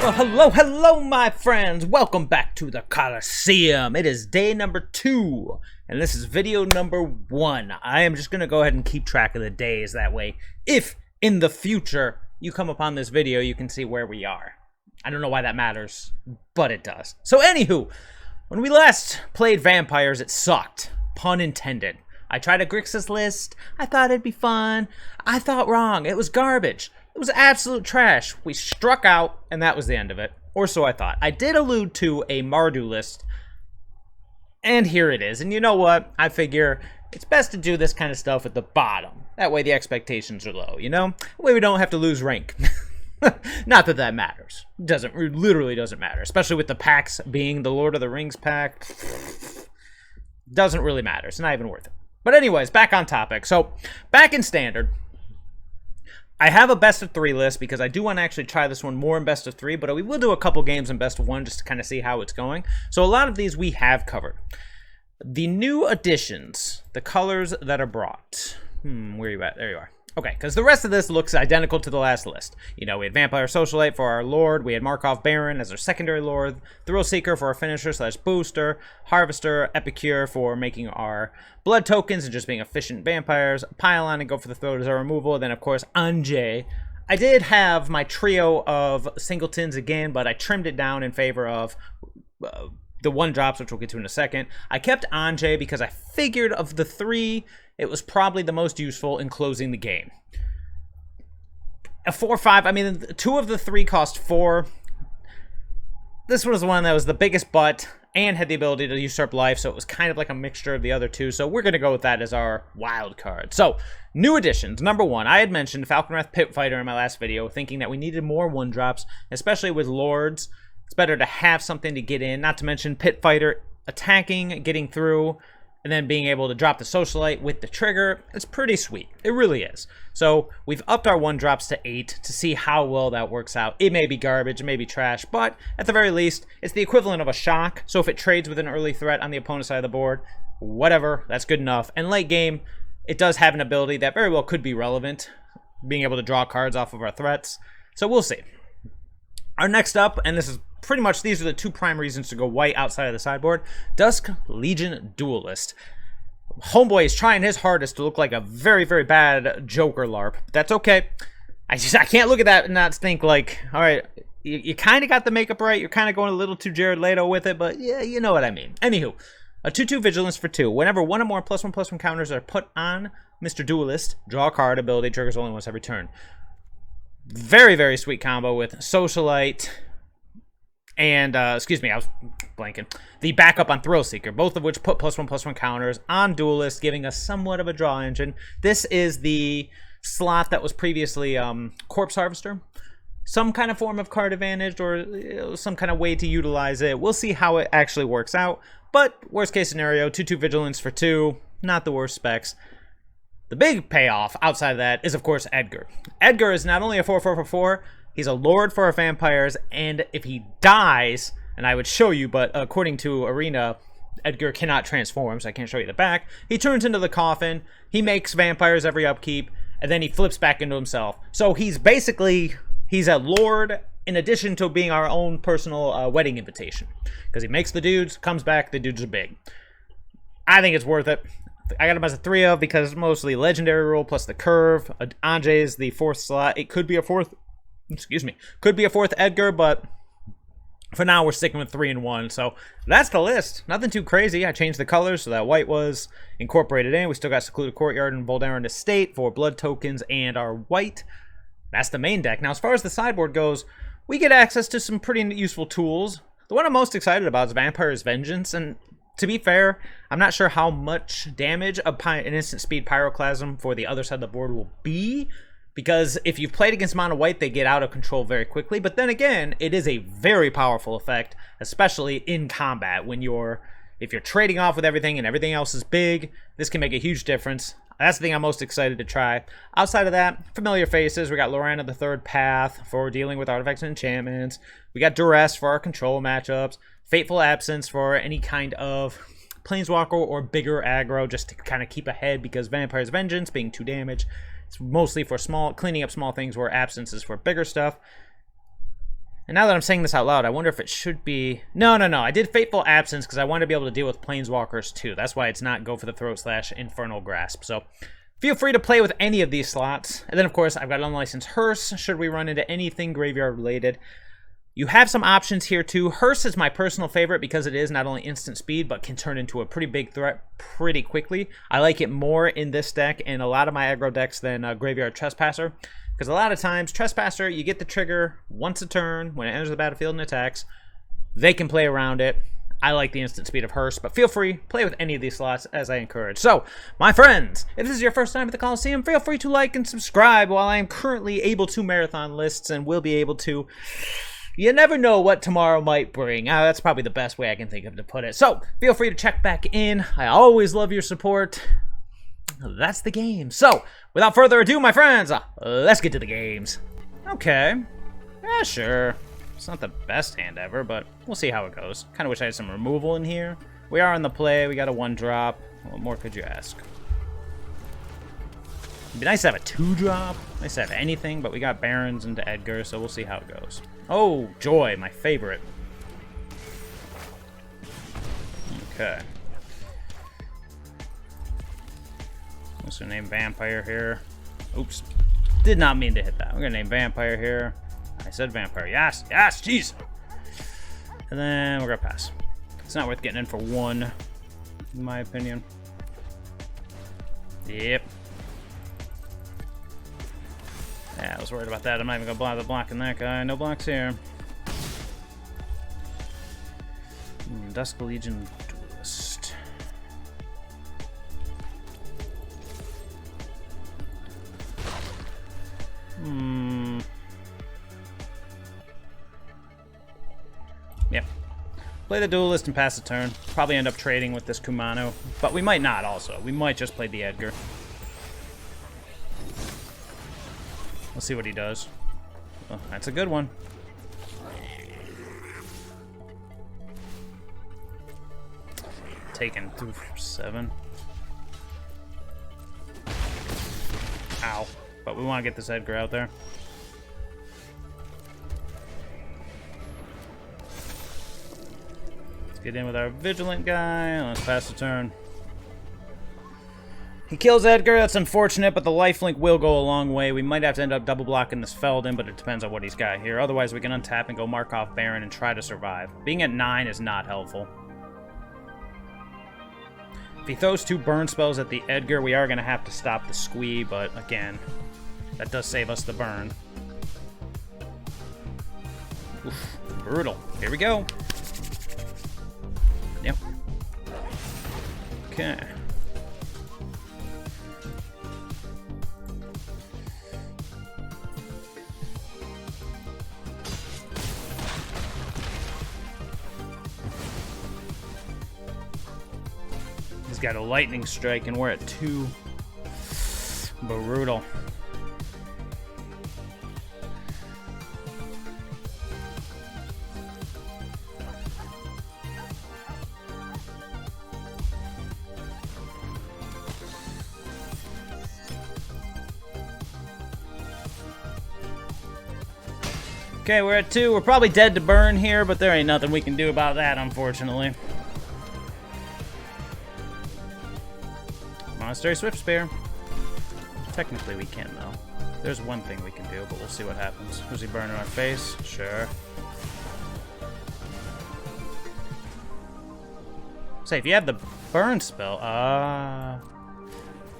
Well, hello, my friends. Welcome back to the Coliseum. It is day number 2, and this is video number 1. I am just going to go ahead and keep track of the days. That way, if in the future you come upon this video, you can see where we are. I don't know why that matters, but it does. So, anywho, when we last played Vampires, it sucked. Pun intended. I tried a Grixis list. I thought it'd be fun. I thought wrong. It was garbage. It was absolute trash. We struck out, and that was the end of it. Or so I thought. I did allude to a Mardu list, and here it is. And you know what? I figure it's best to do this kind of stuff at the bottom. That way the expectations are low, you know? That way we don't have to lose rank. Not that that matters. It literally doesn't matter. Especially with the packs being the Lord of the Rings pack. Doesn't really matter. It's not even worth it. But anyways, back on topic. So, back in Standard, I have a best of 3 list because I do want to actually try this one more in best of 3, but we will do a couple games in best of 1 just to kind of see how it's going. So a lot of these we have covered. The new additions, the colors that are brought. Where are you at? There you are. Okay, because the rest of this looks identical to the last list. You know, we had Vampire Socialite for our Lord, we had Markov Baron as our secondary Lord, Thrill Seeker for our finisher / booster, Harvester, Epicure for making our blood tokens and just being efficient vampires, Pylon and go for the throat as our removal, and then of course Anje. I did have my trio of singletons again, but I trimmed it down in favor of the 1-drops, which we'll get to in a second. I kept Anje because I figured of the 3, it was probably the most useful in closing the game. A 4/5, I mean, 2 of the 3 cost 4. This was the one that was the biggest butt and had the ability to usurp life, so it was kind of like a mixture of the other 2, so we're going to go with that as our wild card. So, new additions. Number 1, I had mentioned Falconwrath Pit Fighter in my last video, thinking that we needed more 1-drops, especially with Lords. It's better to have something to get in, not to mention Pit Fighter attacking, getting through, and then being able to drop the Socialite with the trigger. It's pretty sweet. It really is. So we've upped our 1-drops to 8 to see how well that works out. It may be garbage, it may be trash, but at the very least, it's the equivalent of a shock. So if it trades with an early threat on the opponent's side of the board, whatever, that's good enough. And late game, it does have an ability that very well could be relevant, being able to draw cards off of our threats. So we'll see. Our next up, and this is pretty much, these are the 2 prime reasons to go white outside of the sideboard. Dusk Legion Duelist. Homeboy is trying his hardest to look like a very, very bad Joker LARP. But that's okay. I can't look at that and not think like, all right, you kind of got the makeup right. You're kind of going a little too Jared Leto with it, but yeah, you know what I mean. Anywho, a 2/2 Vigilance for 2. Whenever 1 or more +1/+1 counters are put on Mr. Duelist, draw a card. Ability triggers only once every turn. Very, very sweet combo with Socialite and, excuse me, I was blanking. The backup on Thrill Seeker, both of which put +1/+1 counters on Duelist, giving us somewhat of a draw engine. This is the slot that was previously Corpse Harvester. Some kind of form of card advantage or some kind of way to utilize it. We'll see how it actually works out. But worst case scenario, 2/2 Vigilance for 2, not the worst specs. The big payoff outside of that is, of course, Edgar. Edgar is not only a 4/4 for 4, he's a Lord for our vampires, and if he dies, and I would show you, but according to Arena, Edgar cannot transform, so I can't show you the back. He turns into the coffin, he makes vampires every upkeep, and then he flips back into himself. So he's basically, he's a Lord in addition to being our own personal wedding invitation. Because he makes the dudes, comes back, the dudes are big. I think it's worth it. I got him as a 3 of because mostly legendary rule plus the curve. Anje is the 4th slot. It could be a 4th, excuse me, could be a 4th Edgar, but for now we're sticking with 3 and 1. So that's the list. Nothing too crazy. I changed the colors so that white was incorporated in. We still got Secluded Courtyard and Voldaren Estate for blood tokens and our white. That's the main deck. Now as far as the sideboard goes, we get access to some pretty useful tools. The one I'm most excited about is Vampire's Vengeance, and to be fair, I'm not sure how much damage an instant speed Pyroclasm for the other side of the board will be, because if you've played against mono white, they get out of control very quickly. But then again, it is a very powerful effect, especially in combat. If you're trading off with everything and everything else is big, this can make a huge difference. That's the thing I'm most excited to try. Outside of that, familiar faces. We got Lorana the Third Path for dealing with artifacts and enchantments. We got Duress for our control matchups. Fateful Absence for any kind of Planeswalker or bigger aggro, just to kind of keep ahead, because Vampire's Vengeance being 2 damage. It's mostly for cleaning up small things, where Absence is for bigger stuff. And now that I'm saying this out loud, I wonder if it should be... No. I did Fateful Absence because I want to be able to deal with Planeswalkers too. That's why it's not Go for the Throat / Infernal Grasp. So feel free to play with any of these slots. And then, of course, I've got Unlicensed Hearse, should we run into anything graveyard-related. You have some options here too. Hearse is my personal favorite because it is not only instant speed, but can turn into a pretty big threat pretty quickly. I like it more in this deck and a lot of my aggro decks than Graveyard Trespasser. Because a lot of times, Trespasser, you get the trigger once a turn when it enters the battlefield and attacks. They can play around it. I like the instant speed of Hearse, but feel free, play with any of these slots as I encourage. So, my friends, if this is your first time at the Coliseum, feel free to like and subscribe while I am currently able to marathon lists and will be able to... You never know what tomorrow might bring. That's probably the best way I can think of to put it. So, feel free to check back in. I always love your support. That's the game. So, without further ado, my friends, let's get to the games. Okay. Yeah, sure. It's not the best hand ever, but we'll see how it goes. Kind of wish I had some removal in here. We are on the play. We got a 1-drop. What more could you ask? It'd be nice to have a 2-drop. Nice to have anything, but we got Barons into Edgar, so we'll see how it goes. Oh, Joy, my favorite. Okay. What's her name? Vampire here. Oops. Did not mean to hit that. We're gonna name Vampire here. I said Vampire. Yes, jeez. And then we're gonna pass. It's not worth getting in for 1, in my opinion. Yep. Yeah, I was worried about that. I'm not even gonna bother blocking that guy. No blocks here. Dusk Legion Duelist. Yep. Play the Duelist and pass the turn. Probably end up trading with this Kumano. But we might not also. We might just play the Edgar. Let's see what he does. Oh, that's a good one. Taken through 7. Ow. But we want to get this Edgar out there. Let's get in with our Vigilant guy. Let's pass the turn. He kills Edgar, that's unfortunate, but the lifelink will go a long way. We might have to end up double blocking this Feldon, but it depends on what he's got here. Otherwise, we can untap and go mark off Baron and try to survive. Being at 9 is not helpful. If he throws 2 burn spells at the Edgar, we are going to have to stop the Squee, but again, that does save us the burn. Oof, brutal. Here we go. Yep. Okay. He's got a lightning strike and we're at 2. Brutal. Okay, we're at 2. We're probably dead to burn here, but there ain't nothing we can do about that, unfortunately. Monastery Swift Spear. Technically we can, though. There's one thing we can do, but we'll see what happens. Was he burning our face? Sure. Say, if you have the burn spell...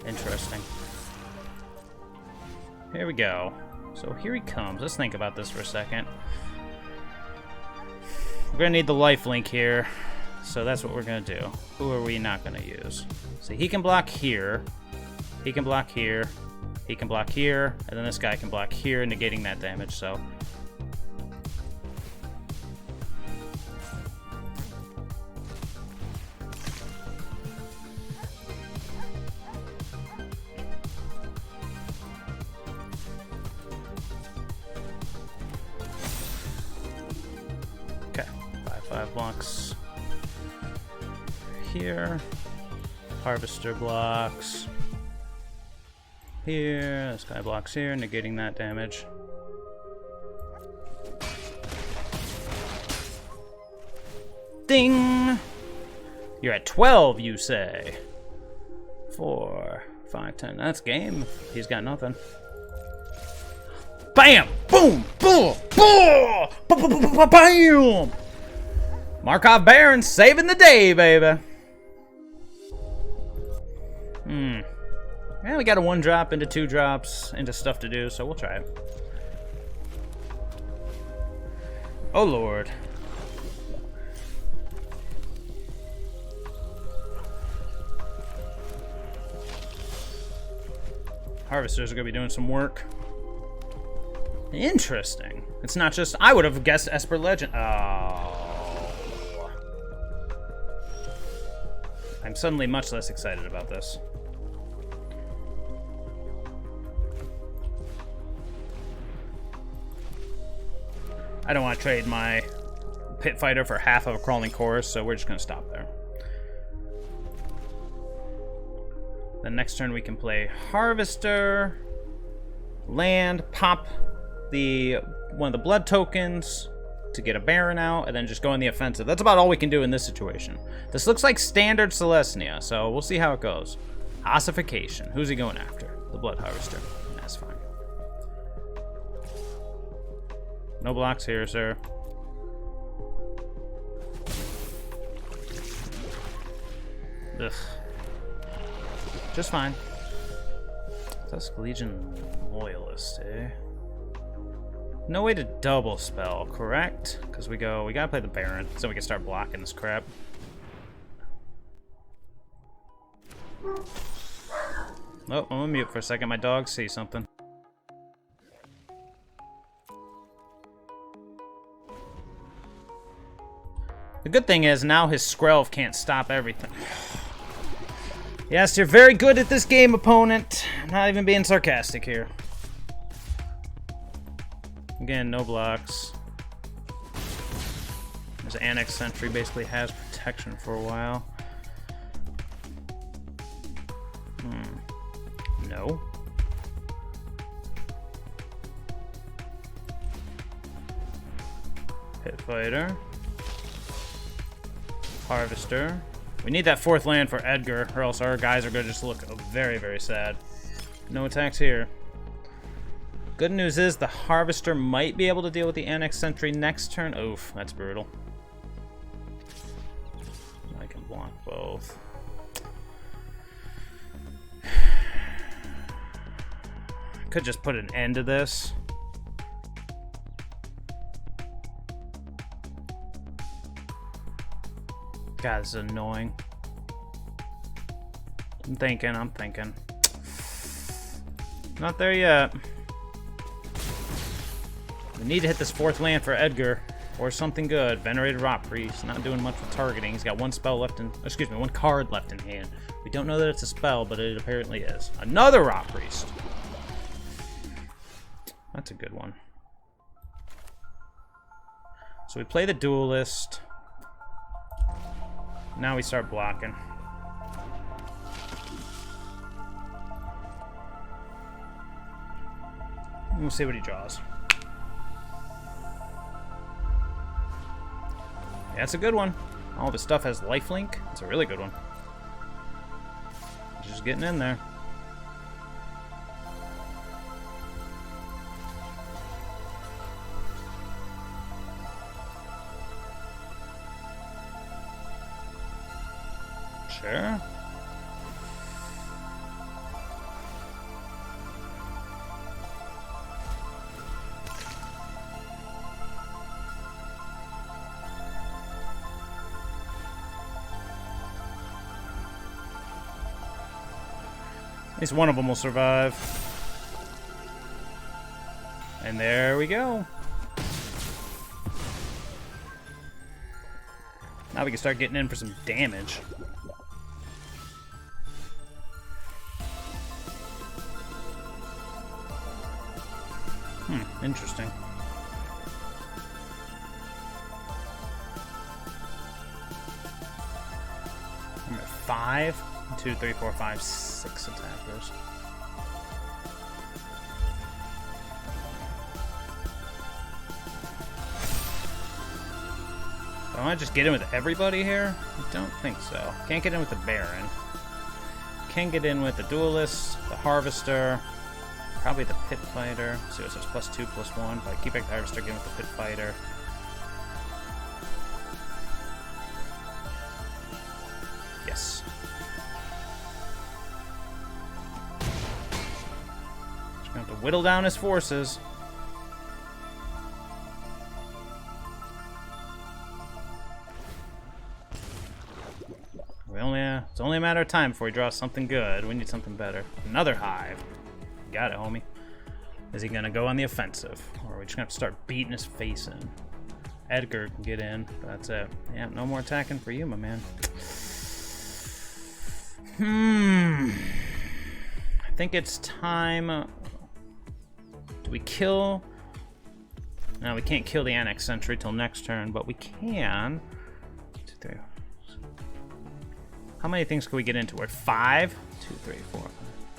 interesting. Here we go. So here he comes. Let's think about this for a second. We're going to need the lifelink here. So that's what we're going to do. Who are we not going to use? See, he can block here. He can block here. He can block here. And then this guy can block here, negating that damage. So... okay. 5/5 blocks. Here. Harvester blocks. Here. This guy blocks here, negating that damage. Ding! You're at 12, you say. 4, 5, 10. That's game. He's got nothing. Bam! Boom! Boom! Boom! Bam! Markov Baron saving the day, baby. Yeah, we got a 1-drop into 2 drops into stuff to do, so we'll try it. Oh, Lord. Harvesters are going to be doing some work. Interesting. It's not just... I would have guessed Esper Legend. Oh. I'm suddenly much less excited about this. I don't want to trade my Pit Fighter for half of a Crawling Chorus, so we're just going to stop there. The next turn we can play Harvester, land, pop one of the blood tokens to get a Baron out, and then just go in the offensive. That's about all we can do in this situation. This looks like standard Celestia, so we'll see how it goes. Ossification. Who's he going after? The Blood Harvester. That's fine. No blocks here, sir. Ugh. Just fine. Tusk Legion Loyalist, eh? No way to double spell, correct? Because we gotta play the Baron, so we can start blocking this crap. Oh, I'm gonna mute for a second. My dog sees something. The good thing is now his Skrelv can't stop everything. Yes, you're very good at this game, opponent. I'm not even being sarcastic here. Again, no blocks. This Annex Sentry basically has protection for a while. No. Pit Fighter. Harvester. We need that 4th land for Edgar, or else our guys are going to just look very, very sad. No attacks here. Good news is the Harvester might be able to deal with the Annex Sentry next turn. Oof, that's brutal. I can block both. Could just put an end to this. God, this is annoying. I'm thinking. Not there yet. We need to hit this 4th land for Edgar, or something good. Venerated Rot Priest, not doing much with targeting. He's got 1 spell left in, excuse me, 1 card left in hand. We don't know that it's a spell, but it apparently is. Another Rot Priest. That's a good one. So we play the Duelist. Now we start blocking. We'll see what he draws. Yeah, it's a good one. All of his stuff has lifelink. It's a really good one. Just getting in there. Sure. At least one of them will survive. And there we go. Now we can start getting in for some damage. Interesting. I'm at 5. 1, 2, 3, 4, 5, 6 attackers. Do I want to just get in with everybody here? I don't think so. Can't get in with the Baron. Can get in with the Duelist, the Harvester, probably the Pit Fighter. Let's see what it says, +2, +1. If I keep back the Harvester, get in with the Pit Fighter. Yes. Just gonna have to whittle down his forces. It's only a matter of time before he draws something good. We need something better. Another Hive. Got it, homie. Is he gonna go on the offensive? Or are we just gonna have to start beating his face in? Edgar can get in. That's it. Yeah, no more attacking for you, my man. I think it's time. Do we kill? No, we can't kill the Annex Sentry till next turn, but we can. 2, 3. How many things can we get into? We're at 5? 2, 3, 4, 5,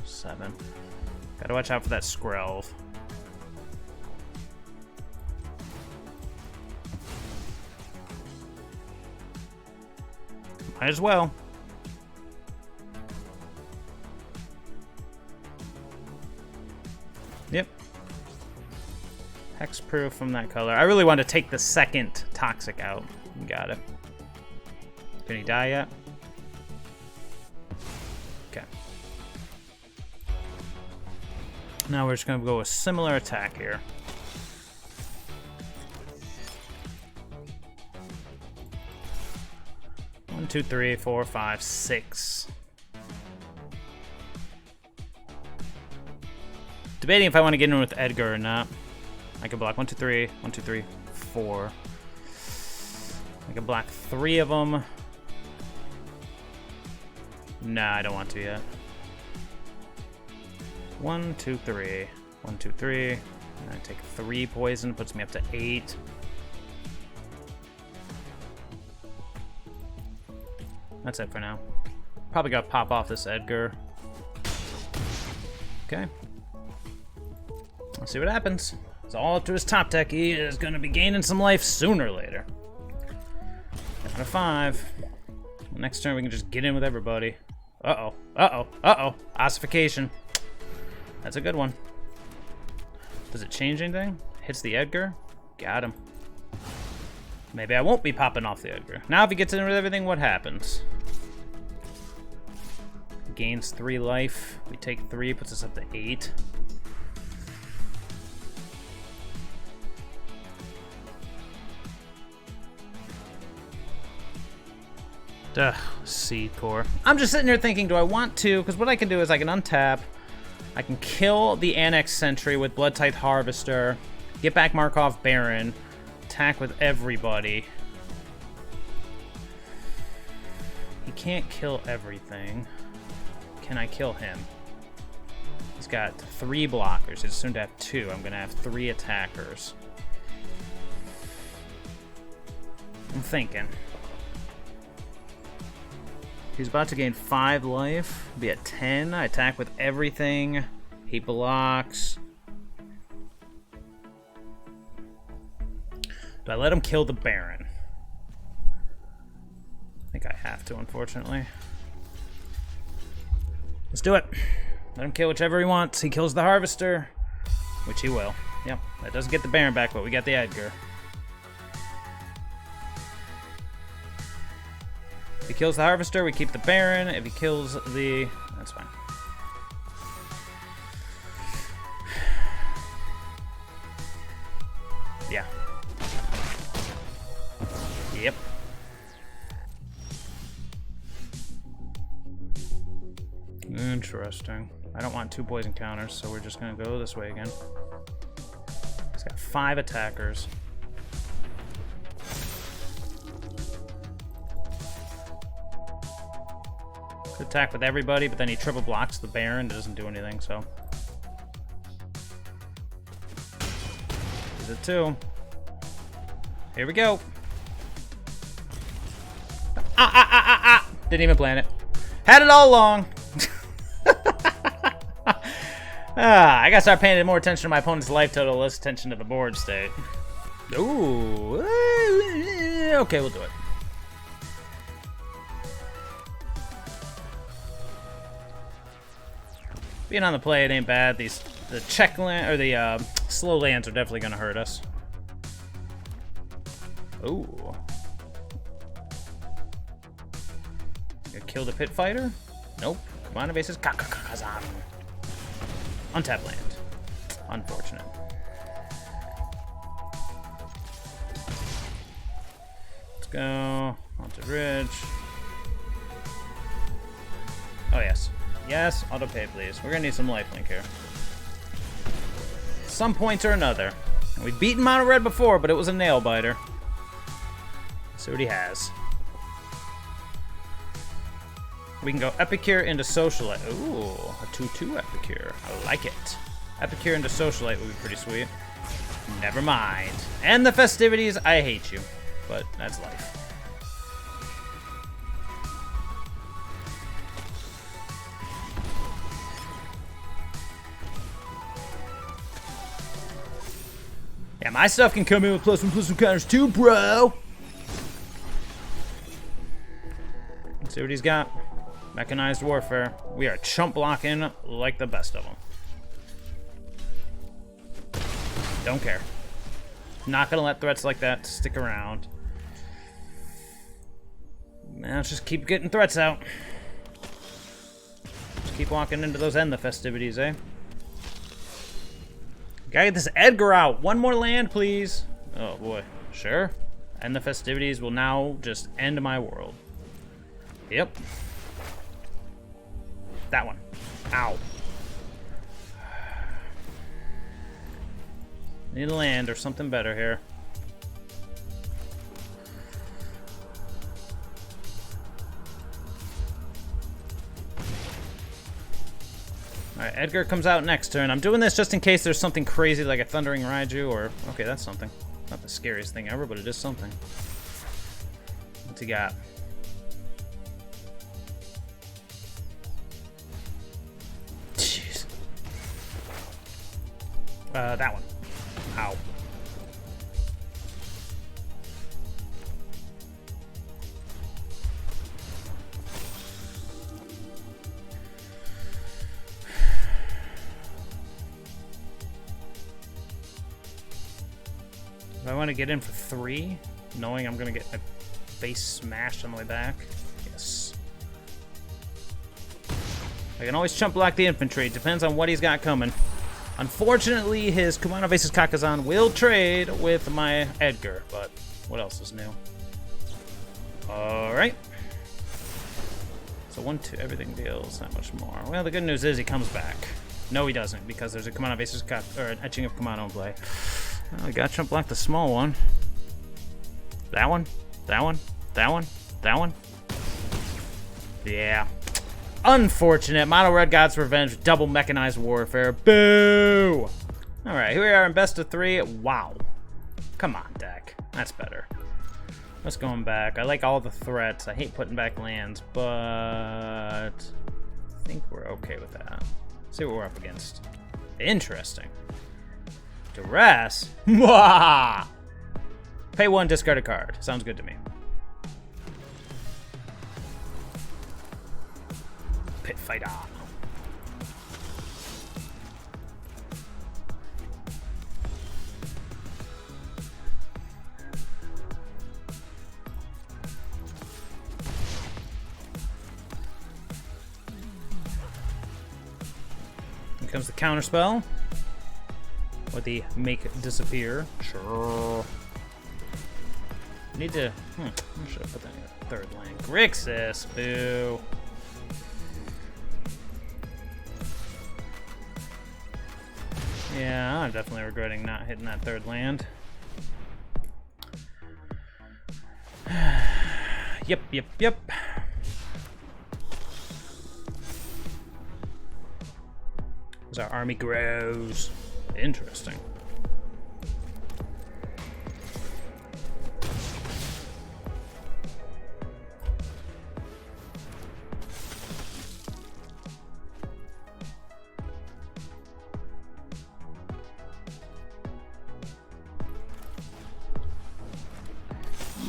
7. Gotta watch out for that Skrelv. Might as well. Yep. Hexproof from that color. I really want to take the second Toxic out. Got it. Can he die yet? Okay. Now we're just going to go with similar attack here. One, 2, 3, 4, 5, 6. Debating if I want to get in with Edgar or not. I can block 1, 2, 3, 1, 2, 3, 4. I can block 3 of them. Nah, I don't want to yet. 1, 2, 3. 1, 2, 3. And I take 3 poison, puts me up to 8. That's it for now. Probably gotta pop off this Edgar. Okay. Let's see what happens. It's all up to his top deck. He is gonna be gaining some life sooner or later. Down to 5. Next turn we can just get in with everybody. Uh-oh, uh-oh, uh-oh. Ossification. That's a good one. Does it change anything? Hits the Edgar? Got him. Maybe I won't be popping off the Edgar. Now if he gets in with everything, what happens? Gains 3 life. We take 3, puts us up to 8. Ugh, Seed Core. I'm just sitting here thinking, do I want to? Because what I can do is I can untap. I can kill the Annex Sentry with Blood-Tithe Harvester. Get back Markov Baron. Attack with everybody. He can't kill everything. Can I kill him? He's got 3 blockers. He's soon to have 2. I'm going to have 3 attackers. I'm thinking. He's about to gain 5 life. Be at 10. I attack with everything. He blocks. Do I let him kill the Baron? I think I have to, unfortunately. Let's do it. Let him kill whichever he wants. He kills the Harvester, which he will. Yep, that doesn't get the Baron back, but we got the Edgar. If he kills the Harvester, we keep the Baron. If he kills the... that's fine. Yeah. Yep. Interesting. I don't want 2 poison counters, so we're just going to go this way again. He's got 5 attackers. Could attack with everybody, but then he triple blocks the Baron. It doesn't do anything, so. Is it 2? Here we go. Didn't even plan it. Had it all along. I gotta start paying more attention to my opponent's life total, less attention to the board state. Ooh. Okay, we'll do it. Being on the play, it ain't bad. The check land or the slow lands are definitely gonna hurt us. Ooh. Gonna kill the pit fighter? Nope. Come on, bases. Kakakazan. Untap land. Unfortunate. Let's go. Haunted Ridge. Oh, yes. Yes, auto pay, please. We're gonna need some lifelink here. Some points or another. We've beaten Mono Red before, but it was a nail biter. Let's see what he has. We can go Epicure into Socialite. Ooh, a 2/2 Epicure. I like it. Epicure into Socialite would be pretty sweet. Never mind. And the festivities, I hate you. But that's life. Yeah, my stuff can come in with +1/+1 counters too, bro. Let's see what he's got. Mechanized Warfare. We are chump blocking like the best of them. Don't care. Not gonna let threats like that stick around. Now let's just keep getting threats out. Just keep walking into those end the festivities, eh? Gotta get this Edgar out. One more land, please. Oh boy. Sure. End the festivities will now just end my world. Yep. That one. Ow. Need a land or something better here. Alright, Edgar comes out next turn. I'm doing this just in case there's something crazy like a Thundering Raiju or... Okay, that's something. Not the scariest thing ever, but it is something. What's he got? Jeez. That one. Ow. Do I want to get in for 3, knowing I'm going to get my face smashed on the way back? Yes. I can always chump block the infantry. Depends on what he's got coming. Unfortunately, his Kumano vs. Kakazan will trade with my Edgar, but what else is new? Alright. So 1-2, everything deals that much more. Well, the good news is he comes back. No, he doesn't, because there's a Kumano vs. or an etching of Kumano in play. Well, we got chump block the small one. That one, that one, that one, that one. Yeah. Unfortunate. Mono Red God's Revenge, double mechanized warfare. Boo! Alright, here we are in best of 3. Wow. Come on, deck. That's better. Let's go back. I like all the threats. I hate putting back lands, but I think we're okay with that. Let's see what we're up against. Interesting. Duress? Mwah! Pay 1, discard a card. Sounds good to me. Pit fighter. Here comes the counter spell. Or the make disappear. Sure. Need to. I should have put that in the 3rd lane. Grixis. Boo. Yeah, I'm definitely regretting not hitting that 3rd land. Yep. As our army grows. Interesting.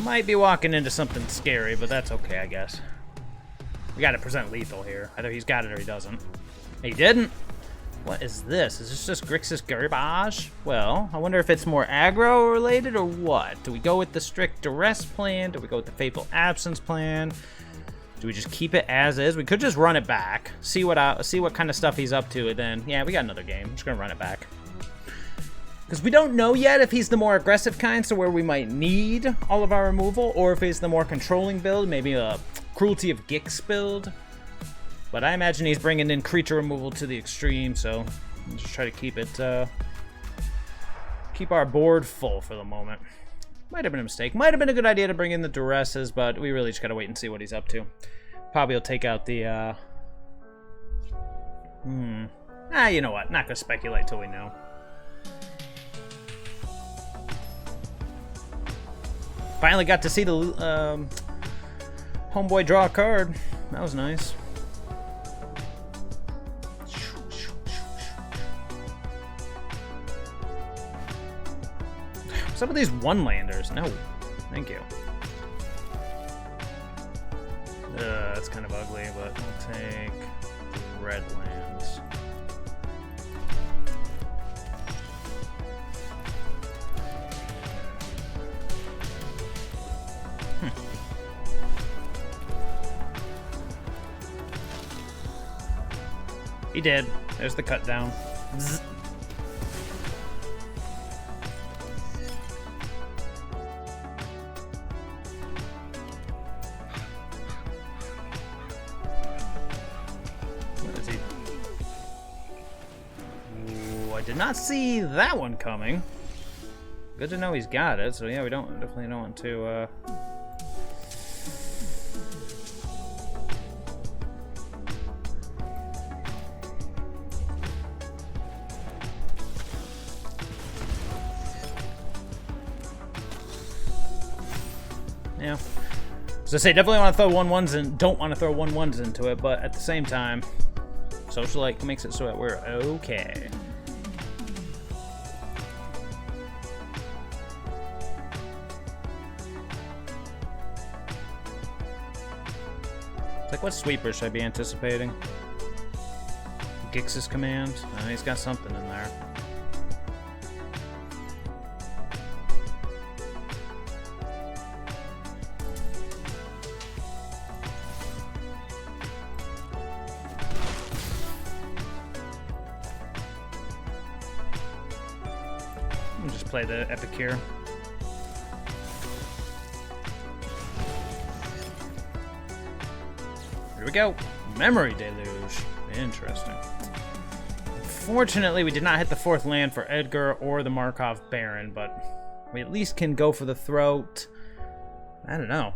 Might be walking into something scary, but that's okay, I guess. We gotta present lethal here. Either he's got it or he doesn't. He didn't. What is this? Is this just Grixis garbage? Well, I wonder if it's more aggro related or what. Do we go with the strict duress plan? Do we go with the fateful absence plan? Do we just keep it as is? We could just run it back, see what kind of stuff he's up to, and then yeah, we got another game. I'm just gonna run it back. Because we don't know yet if he's the more aggressive kind, so where we might need all of our removal, or if he's the more controlling build, maybe a Cruelty of Gix build. But I imagine he's bringing in creature removal to the extreme, so we'll just try to keep it, keep our board full for the moment. Might have been a mistake. Might have been a good idea to bring in the duresses, but we really just gotta wait and see what he's up to. Probably will take out the, you know what? Not gonna speculate till we know. Finally got to see the homeboy draw a card. That was nice. Some of these one-landers. No. Thank you. That's kind of ugly, but we'll take the red lands. He did. There's the cut down. Zzz. What is he? Ooh, I did not see that one coming. Good to know he's got it. So yeah, we definitely don't want to. Yeah. So I say, definitely want to throw 1/1s and don't want to throw 1/1s into it, but at the same time, Socialite makes it so that we're okay. It's like, what sweeper should I be anticipating? Gix's command? He's got something in there. Just play the epic here. Here we go. Memory Deluge. Interesting. Unfortunately, we did not hit the 4th land for Edgar or the Markov Baron, but we at least can go for the throat. I don't know.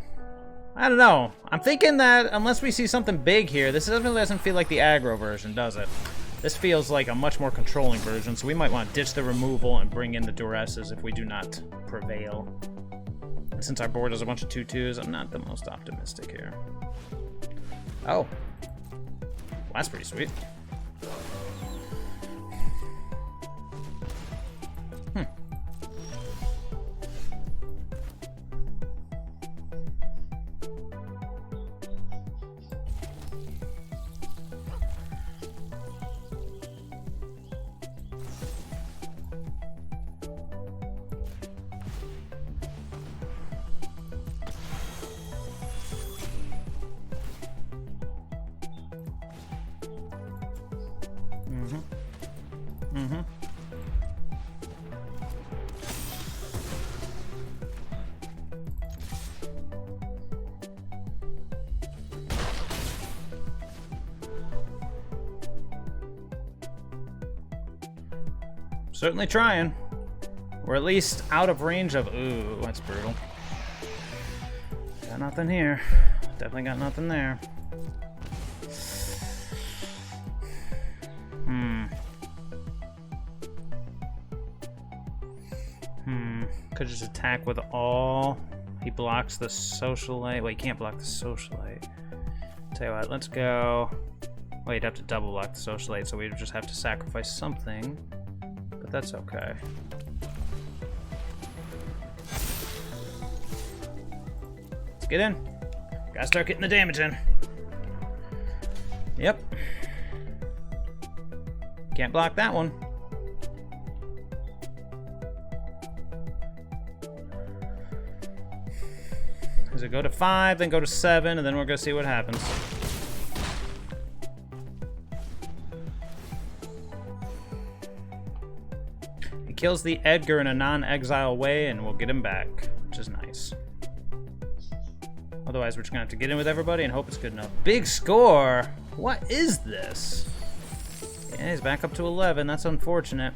I'm thinking that unless we see something big here, this definitely doesn't feel like the aggro version, does it? This feels like a much more controlling version, so we might want to ditch the removal and bring in the duresses if we do not prevail. And since our board has a bunch of 2/2s, I'm not the most optimistic here. Oh. Well, that's pretty sweet. Certainly trying. We're at least out of range of... Ooh, that's brutal. Got nothing here. Definitely got nothing there. Could just attack with all. He blocks the Socialite. Wait, he can't block the Socialite. Tell you what, let's go. Well, you'd have to double block the Socialite, so we'd just have to sacrifice something. But that's okay. get in. Gotta start getting the damage in. Yep. Can't block that one. Does it go to 5, then go to 7, and then we're gonna see what happens. He kills the Edgar in a non-exile way, and we'll get him back, which is nice. Otherwise, we're just gonna have to get in with everybody and hope it's good enough. Big score! What is this? Yeah, he's back up to 11. That's unfortunate.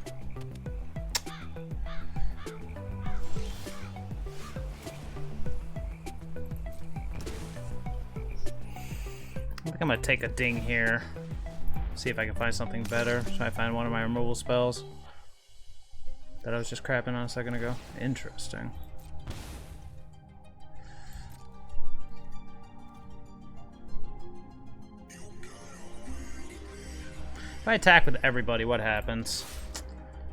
I think I'm gonna take a ding here. See if I can find something better. Try to find one of my removal spells that I was just crapping on a second ago. Interesting. If I attack with everybody, what happens?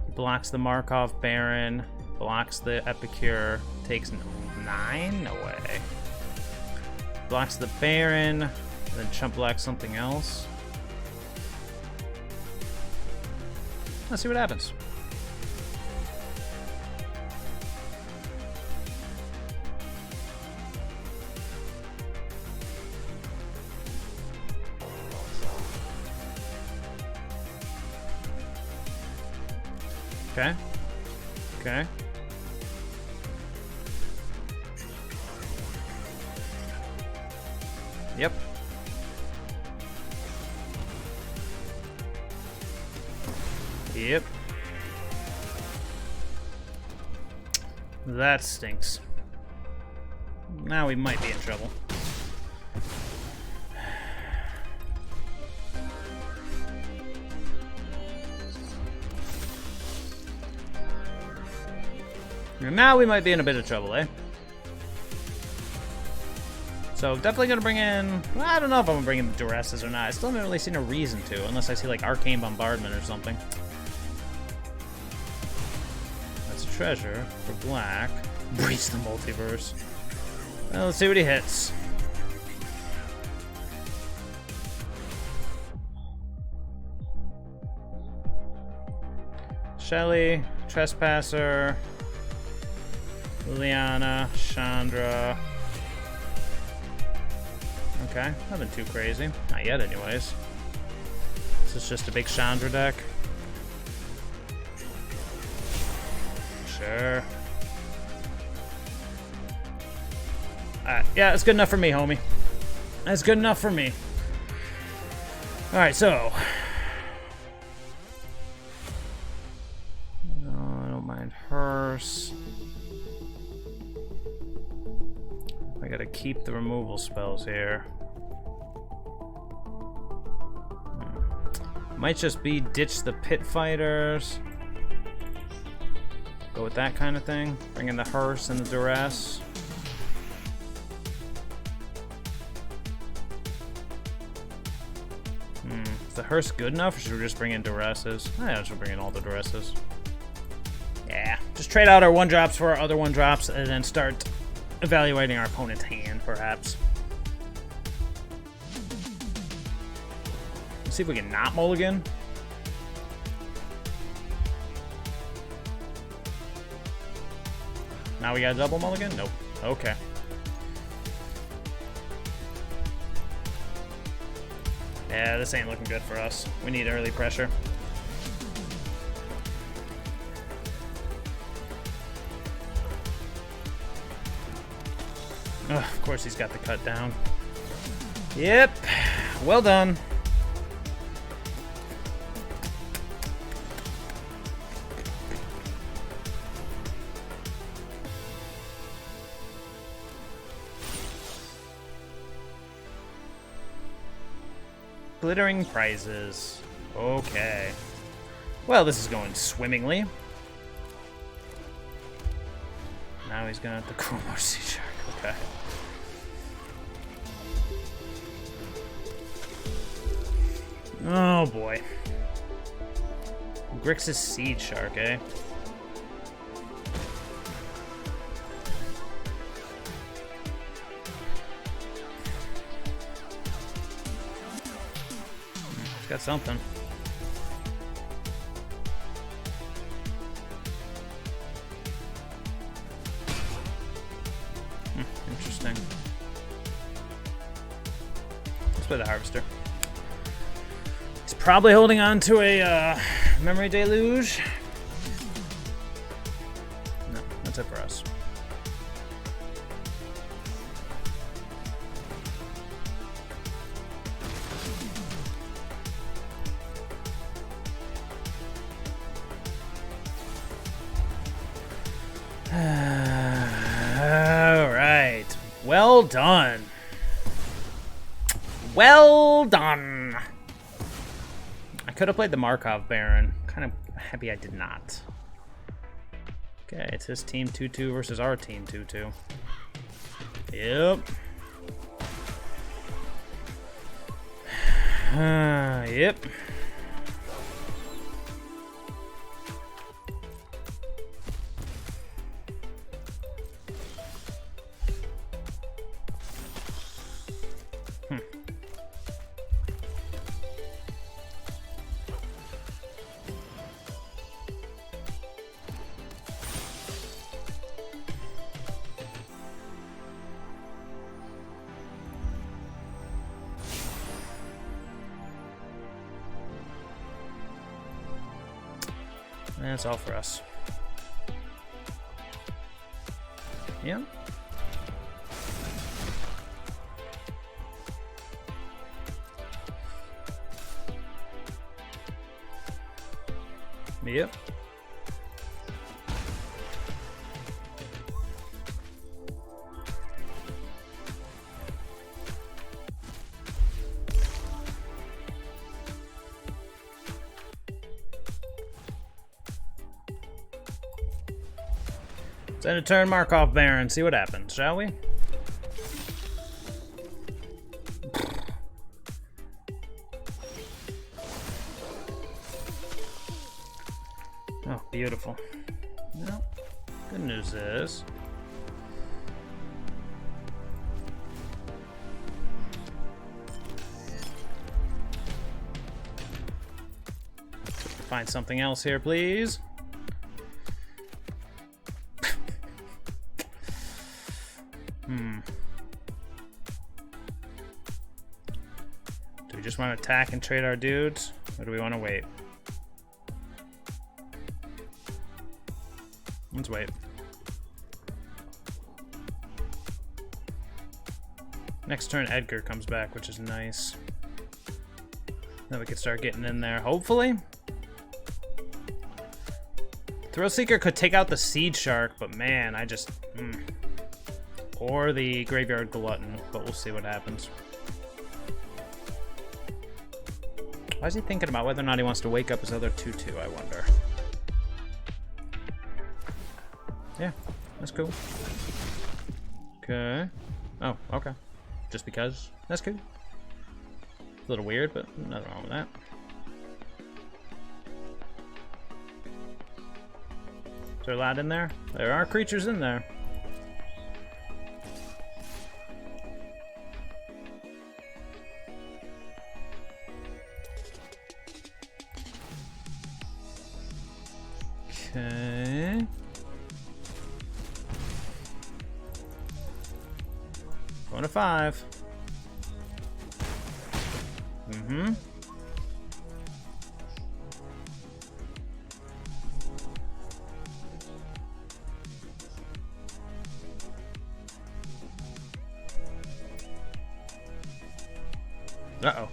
He blocks the Markov Baron, blocks the Epicure, takes 9? No way. Blocks the Baron, then chump blocks something else. Let's see what happens. Okay. Okay. Yep. Yep. That stinks. Now we might be in trouble. And now we might be in a bit of trouble, eh? So definitely gonna bring in, well, I don't know if I'm gonna bring in Duresses or not. I still haven't really seen a reason to, unless I see like Arcane Bombardment or something. That's a treasure for black. Breach the multiverse. Well, let's see what he hits. Shelly, Trespasser, Liliana, Chandra. Okay, nothing too crazy. Not yet, anyways. This is just a big Chandra deck. Sure. Alright, yeah, that's good enough for me, homie. That's good enough for me. Alright, so. No, I don't mind Hearse. I gotta keep the removal spells here. Might just be ditch the pit fighters. Go with that kind of thing. Bring in the Hearse and the Duress. Is the Hearse good enough, or should we just bring in Duresses? I should bring in all the Duresses. Yeah, just trade out our 1-drops for our other 1-drops and then start evaluating our opponent's hand, perhaps. Let's see if we can not mulligan. Now we got a double mulligan? Nope. Okay. Yeah, this ain't looking good for us. We need early pressure. Ugh, of course he's got the cut down. Yep. Well done. Glittering prizes. Okay. Well, this is going swimmingly. Now he's gonna have to cool more sea shark. Okay. Oh boy. Grixis Seed Shark, eh? got something. Interesting. Let's play the Harvester. He's probably holding on to a Memory Deluge. No, that's it for us. Alright. Well done. Well done. I could have played the Markov Baron. Kind of happy I did not. Okay, it's his team 2-2 versus our team 2-2. Yep. Yep. That's all for us. Yeah. Yep. Let's end a turn Markov Baron, see what happens, shall we? Oh, beautiful. Well, good news is find something else here, please. Do we just want to attack and trade our dudes, or do we want to wait? Let's wait. Next turn, Edgar comes back, which is nice. Then we can start getting in there, hopefully. Thrillseeker could take out the Seed Shark, but man, I just... Or the Graveyard Glutton, but we'll see what happens. Why is he thinking about whether or not he wants to wake up his other 2-2, I wonder? Yeah, that's cool. Okay. Oh, okay. Just because? That's cool. A little weird, but nothing wrong with that. Is there a lot in there? There are creatures in there. Okay. Going to 5. Mm-hmm. Uh-oh.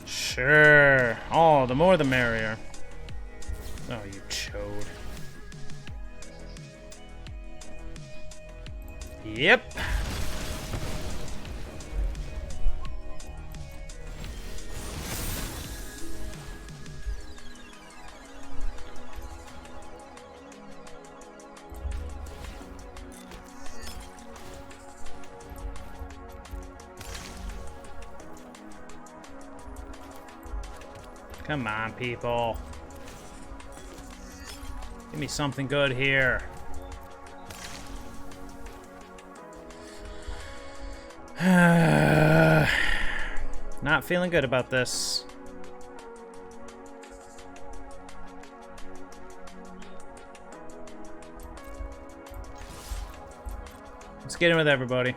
Sure. Oh, the more the merrier. Oh, you chode. Yep. Come on, people. Give me something good here. Not feeling good about this. Let's get in with everybody.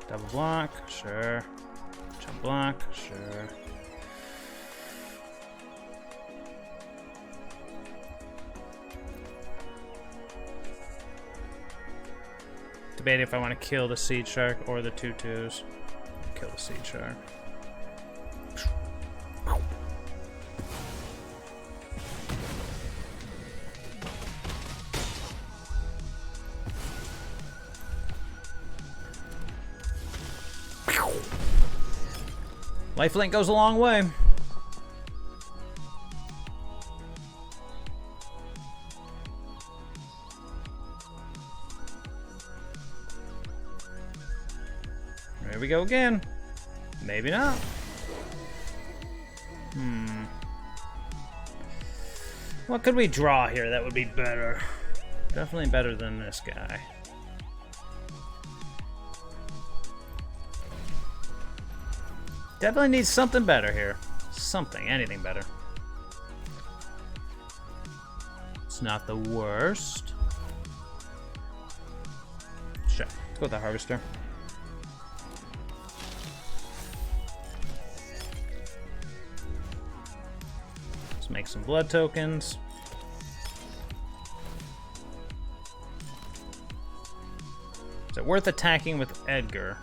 Double block, sure. Jump block, sure. Debating if I want to kill the Seed Shark or the 2/2s. Kill the Seed Shark. Lifelink goes a long way. There we go again. Maybe not. What could we draw here that would be better? Definitely better than this guy. Definitely needs something better here. Something, anything better. It's not the worst. Sure, let's go with the Harvester. Let's make some blood tokens. Is it worth attacking with Edgar?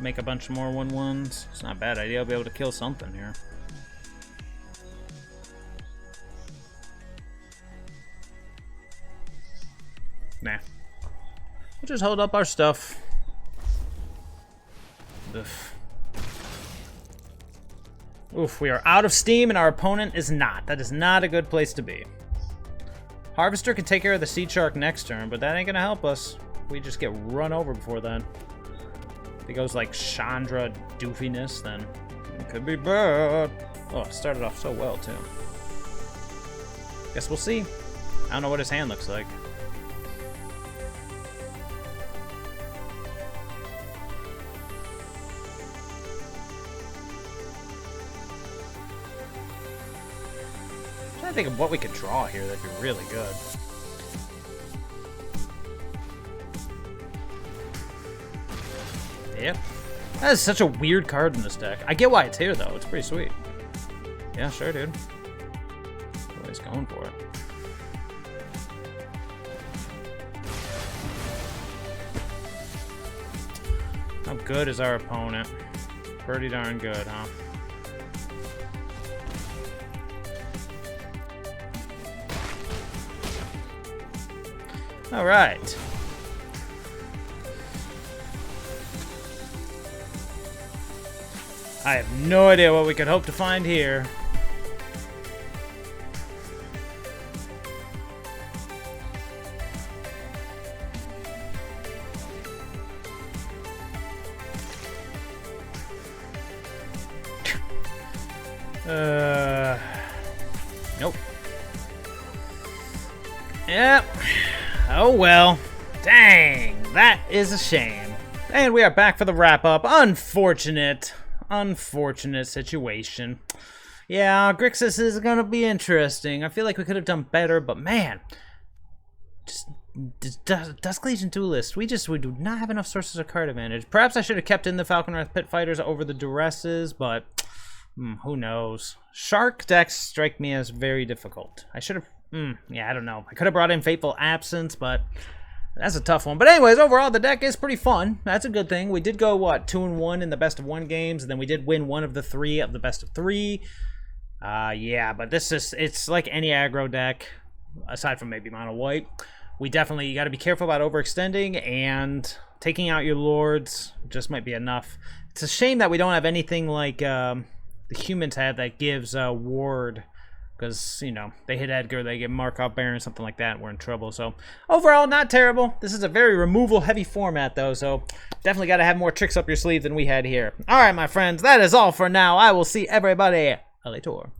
Make a bunch more 1/1s. It's not a bad idea. I'll be able to kill something here. Nah. We'll just hold up our stuff. Oof, we are out of steam and our opponent is not. That is not a good place to be. Harvester can take care of the Seed Shark next turn, but that ain't gonna help us. We just get run over before then. If it goes like Chandra doofiness, then it could be bad. Oh, it started off so well, too. Guess we'll see. I don't know what his hand looks like. I'm trying to think of what we could draw here that'd be really good. Yep. That is such a weird card in this deck. I get why it's here, though. It's pretty sweet. Yeah, sure, dude. Oh, he's going for it. How good is our opponent? Pretty darn good, huh? All right. I have no idea what we could hope to find here. Nope. Yep. Oh well. Dang, that is a shame. And we are back for the wrap-up. Unfortunate situation. Yeah, Grixis is gonna be interesting. I feel like we could have done better, but man, just Dusk Legion Duelist. We do not have enough sources of card advantage. Perhaps I should have kept in the Falconwrath Pit Fighters over the Duresses, but who knows? Shark decks strike me as very difficult. I should have. Yeah, I don't know. I could have brought in Fateful Absence, but that's a tough one. But anyways, overall, the deck is pretty fun. That's a good thing. We did go, what, 2-1 in the best of 1 games, and then we did win 1 of the 3 of the best of 3. Yeah, but this is, it's like any aggro deck, aside from maybe Mono White. You got to be careful about overextending, and taking out your Lords just might be enough. It's a shame that we don't have anything like the humans have that gives Ward. Because, you know, they hit Edgar, they get Markov Baron, something like that, and we're in trouble. So, overall, not terrible. This is a very removal-heavy format, though, so definitely got to have more tricks up your sleeve than we had here. All right, my friends, that is all for now. I will see everybody later.